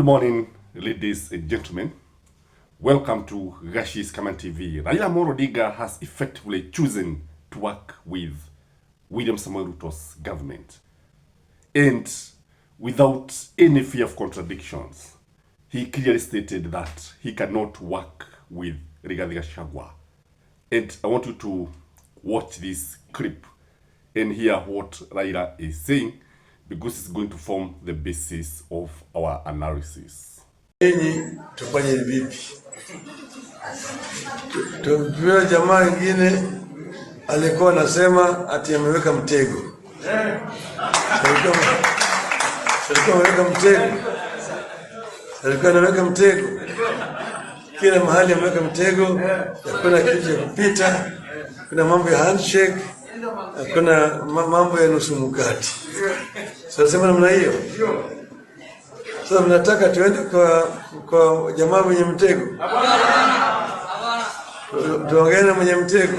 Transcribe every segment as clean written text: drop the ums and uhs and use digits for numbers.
morning, ladies and gentlemen. Welcome to Gashi's Command TV. Raila Amolo Odinga has effectively chosen to work with William Samoei Ruto's government. And without any fear of contradictions, he clearly stated that he cannot work with Rigathi Gachagua. And I want you to watch this clip and hear what Raila is saying, because it's going to form the basis of our analysis. Tufanye vipi? Tumpiwa jamaa ingine alikuwa anasema ati ameweka mtego. Alikuwa anaweka mtego. Kila mahali ameweka mtego, kuna kitu cha kupita, kuna mambo ya handshake, kuna mambo ya nusu mkate. Sasa namna hiyo. Sasa mnataka tuende kwa jamaa mwenye mtego? Tuongee na mwenye mtego.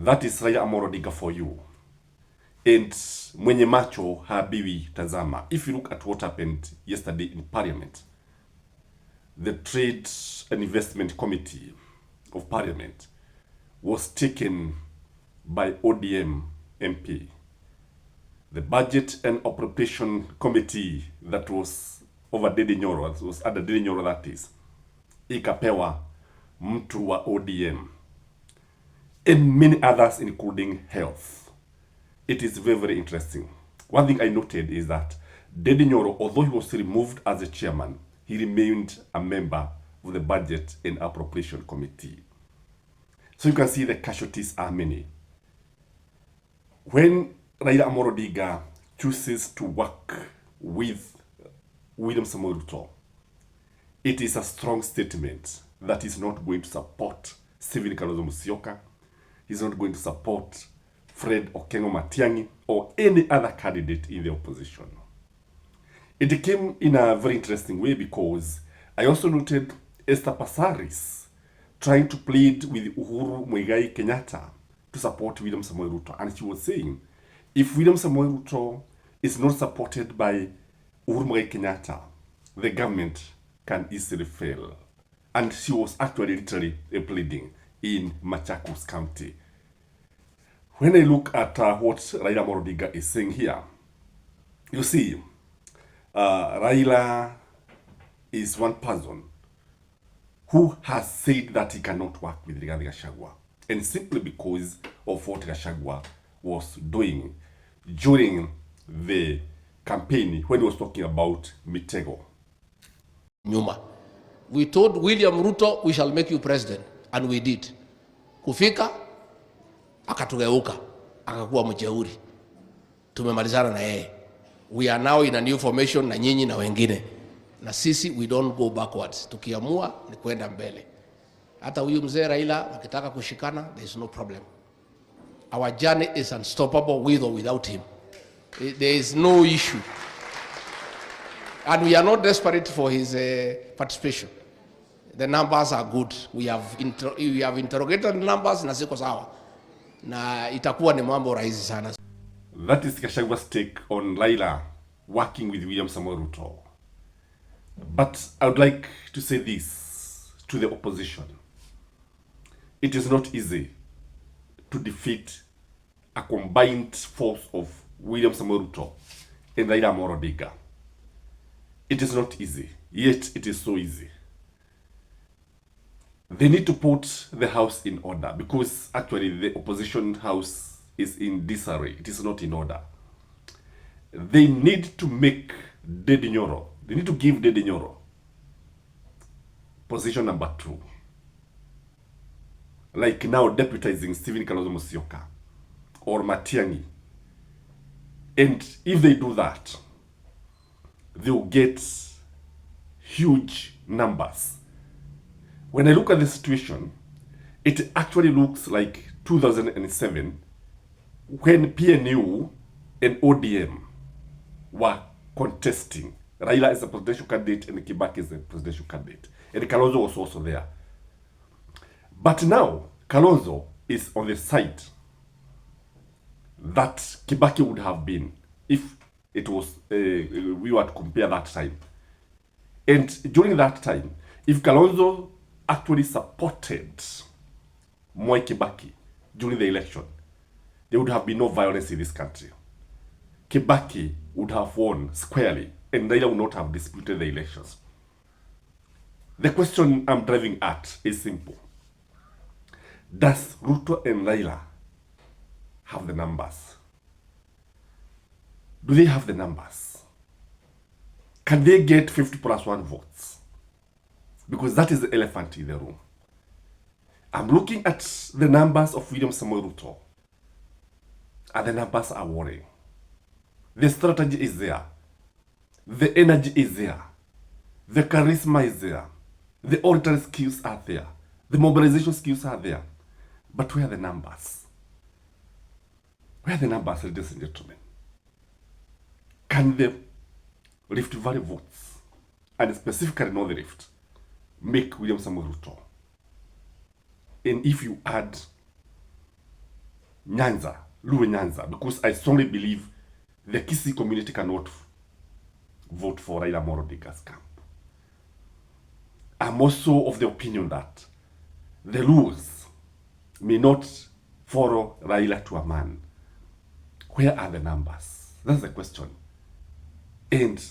That is Raila Amolo Odinga for you. And mwenye macho habiwi tazama. If you look at what happened yesterday in Parliament, the Trade and Investment Committee of Parliament was taken by ODM MP. The Budget and Appropriation Committee that was over Dede Nyoro, was under Dede Nyoro, that is, ikapewa mtu wa ODM, and many others including health. It is very, very interesting. One thing I noted is that Dede Nyoro, although he was removed as a chairman, he remained a member of the Budget and Appropriation Committee. So you can see the casualties are many. When Raila Amolo Odinga chooses to work with William Samoei Ruto, it is a strong statement that he's not going to support Stephen Kalonzo Musyoka, he's not going to support Fred Okengo Matiang'i or any other candidate in the opposition. It came in a very interesting way because I also noted Esther Passaris trying to plead with Uhuru Muigai Kenyatta to support William Samoei Ruto, and she was saying, if William Samoei Ruto is not supported by Uhuru Muigai Kenyatta, the government can easily fail. And she was actually literally pleading in Machakos County. When I look at what Raila Amolo Odinga is saying here, you see, Raila is one person who has said that he cannot work with Rigathi Gachagua, and simply because of what Gachagua was doing during the campaign when he was talking about Mitego. Nyuma. We told William Ruto, we shall make you president, and we did. Kufika, akatugeuka, akakuwa mjeuri. Tumemalizana na yeye. We are now in a new formation na nyinyi na wengine. Na sisi, we don't go backwards. Tukiamua ni kwenda mbele. Hata huyu mzee Raila wakitaka kushikana, there is no problem. Our journey is unstoppable with or without him. There is no issue. And we are not desperate for his participation. The numbers are good. We have interrogated the numbers na ziko sawa. Na itakuwa ni mambo rahisi sana. That is Gachagua's take on Raila working with William Samoei Ruto. But I would like to say this to the opposition. It is not easy to defeat a combined force of William Samoei Ruto and Raila Amolo Odinga. It is not easy, yet it is so easy. They need to put the house in order, because actually the opposition house is in disarray. It is not in order. They need to make Dede Nyoro, they need to give Dede Nyoro position number 2. Like now deputizing Stephen Kalonzo Musyoka or Matiang'i. And if they do that, they will get huge numbers. When I look at the situation, it actually looks like 2007 when PNU and ODM were contesting. Raila is a presidential candidate and Kibaki is a presidential candidate. And Kalonzo was also there. But now, Kalonzo is on the side that Kibaki would have been if it was, we were to compare that time. And during that time, if Kalonzo actually supported Mwai Kibaki during the election, there would have been no violence in this country. Kibaki would have won squarely, and Raila would not have disputed the elections. The question I'm driving at is simple. Does Ruto and Raila have the numbers? Do they have the numbers? Can they get 50 plus 1 votes? Because that is the elephant in the room. I'm looking at the numbers of William Samoei Ruto, and the numbers are worrying. The strategy is there. The energy is there. The charisma is there. The oratory skills are there. The mobilization skills are there. But where are the numbers? Where are the numbers, ladies and gentlemen? Can the Rift Valley votes, and specifically North Rift, make William Samoei Ruto? And if you add Nyanza, Luo Nyanza, because I strongly believe the Kisii community cannot vote for Raila Amolo Odinga's camp. I'm also of the opinion that the Luos may not follow Raila to a man. Where are the numbers? That's the question. And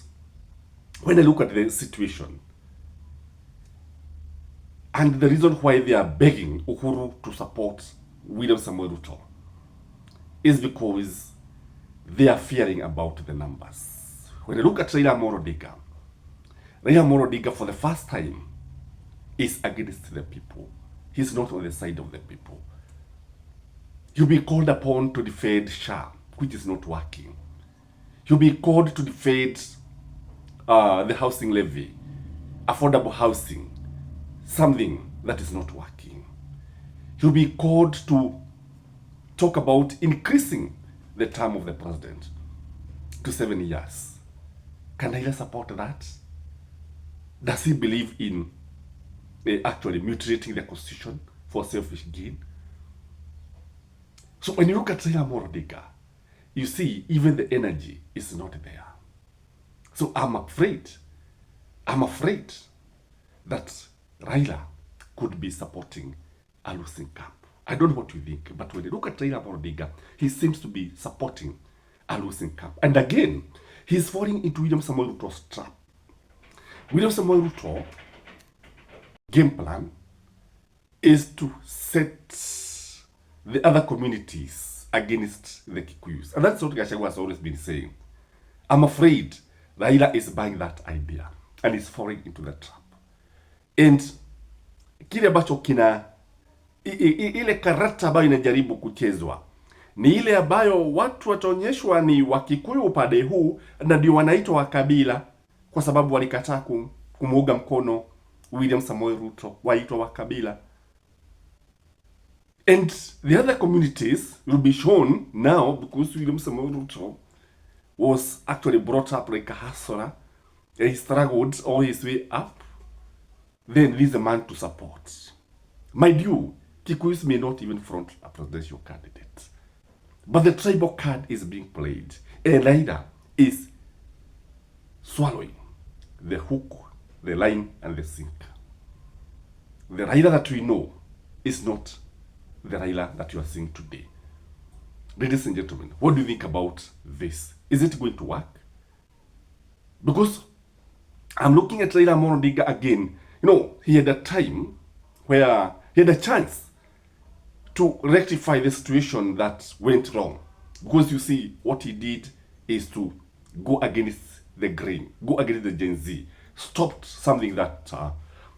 when I look at the situation, and the reason why they are begging Uhuru to support William Samoei Ruto is because they are fearing about the numbers. When I look at Raila Amolo Odinga for the first time is against the people. He's not on the side of the people. He'll be called upon to defend SHA, which is not working. He'll be called to defend the housing levy, affordable housing, something that is not working. He'll be called to talk about increasing the term of the president to 7 years. Can Raila support that? Does he believe in actually mutilating the constitution for selfish gain? So when you look at Raila Amolo Odinga, you see even the energy is not there. So I'm afraid that Raila could be supporting a losing camp. I don't know what you think, but when you look at Raila Amolo Odinga, he seems to be supporting a losing camp. And again, he's falling into William Samoei Ruto's trap. William Samoei Ruto game plan is to set the other communities against the Kikuyus. And that's what Gachagua has always been saying. I'm afraid Raila is buying that idea and is falling into the trap. And kile ambacho kina ile karata ambayo inajaribu kuchezwa ni ile ambayo watu wataonyeshwa ni Wakikuyu upande huu na ndio wanaitwa Wakabila kwa sababu walikataa kumuunga mkono William Samoei Ruto, waitwa Wakabila. And the other communities will be shown now because William Samoei Ruto was actually brought up like a hustler. He struggled all his way up. Then there is a man to support. Mind you, Kikuyus may not even front a presidential candidate. But the tribal card is being played. And Raila is swallowing the hook, the line, and the sinker. The Raila that we know is not the Raila that you are seeing today. Ladies and gentlemen, what do you think about this? Is it going to work? Because I'm looking at Raila Amolo Odinga again. You know, he had a time where he had a chance to rectify the situation that went wrong. Because you see, what he did is to go against the grain, go against the Gen Z, stopped something that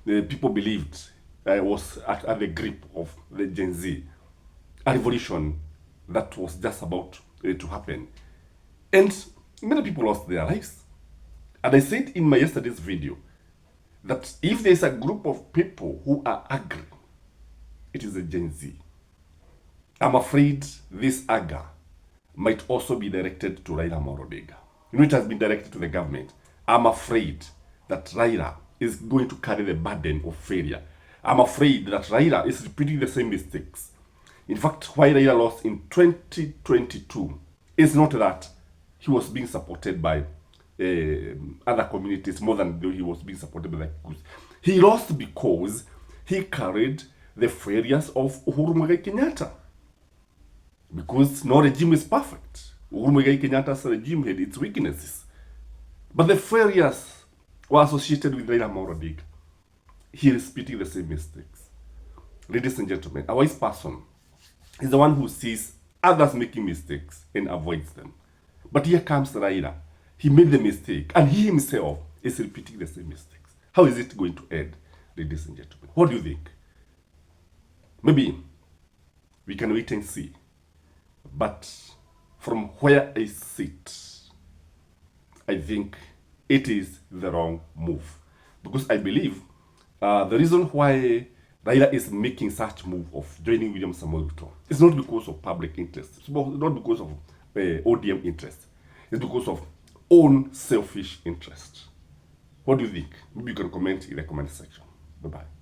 the people believed was at the grip of the Gen Z. A revolution that was just about to happen. And many people lost their lives. And I said in my yesterday's video that if there's a group of people who are angry, it is the Gen Z. I'm afraid this anger might also be directed to Raila Amolo Odinga. You know, it has been directed to the government. I'm afraid that Raila is going to carry the burden of failure. I'm afraid that Raila is repeating the same mistakes. In fact, why Raila lost in 2022 is not that he was being supported by other communities more than he was being supported by the Kikuyu. He lost because he carried the failures of Uhuru Muigai Kenyatta. Because no regime is perfect. Uhuru Muigai Kenyatta's regime had its weaknesses. But the failures were associated with Raila Amolo Odinga. He is repeating the same mistakes. Ladies and gentlemen, a wise person is the one who sees others making mistakes and avoids them. But here comes Raila. He made the mistake, and he himself is repeating the same mistakes. How is it going to end, ladies and gentlemen? What do you think? Maybe we can wait and see. But from where I sit, I think it is the wrong move. Because I believe the reason why Raila is making such move of joining William Samoei Ruto is not because of public interest. It's not because of ODM interest. It's because of own selfish interest. What do you think? Maybe you can comment in the comment section. Bye-bye.